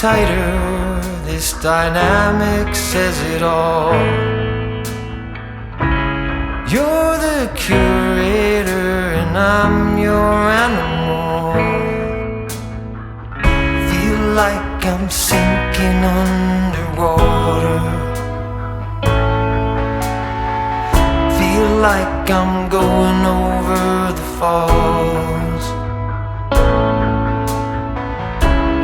tighter, this dynamic says it all. You're the curator and I'm your animal. Feel like I'm sinking underwater. Feel like I'm going over the falls.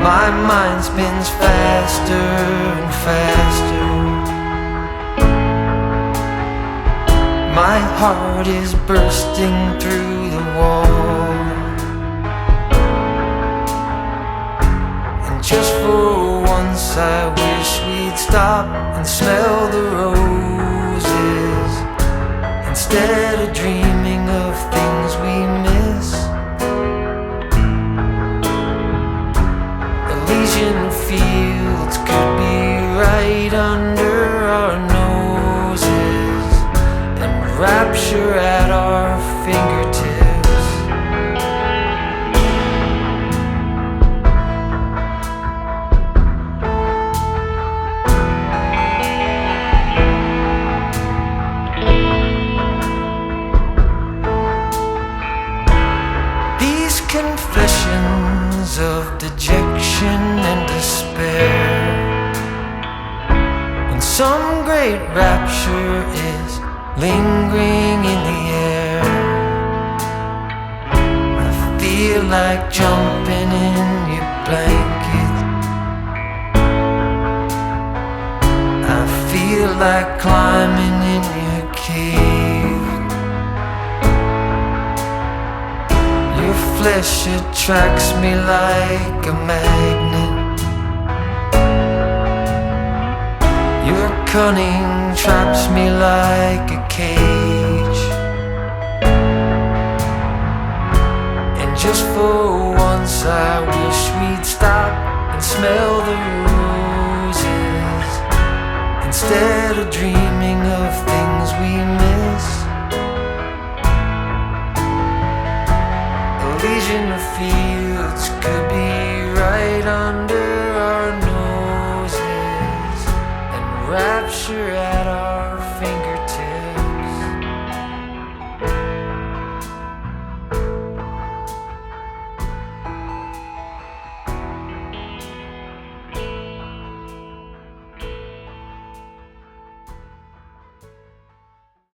My mind spins faster and faster. My heart is bursting through the wall. And just for once I wish we'd stop and smell the roses, instead of dreaming of things we miss. Elysian fields could be right under our noses, and rapture at our fingertips. These confessions of dejection and despair, when some great rapture is lingering in the air, I feel like jumping in your blanket. I feel like climbing in your cave. Your flesh attracts me like a magnet. Your cunning traps me like a cage. And just for once I wish we'd stop and smell the roses, instead of dreaming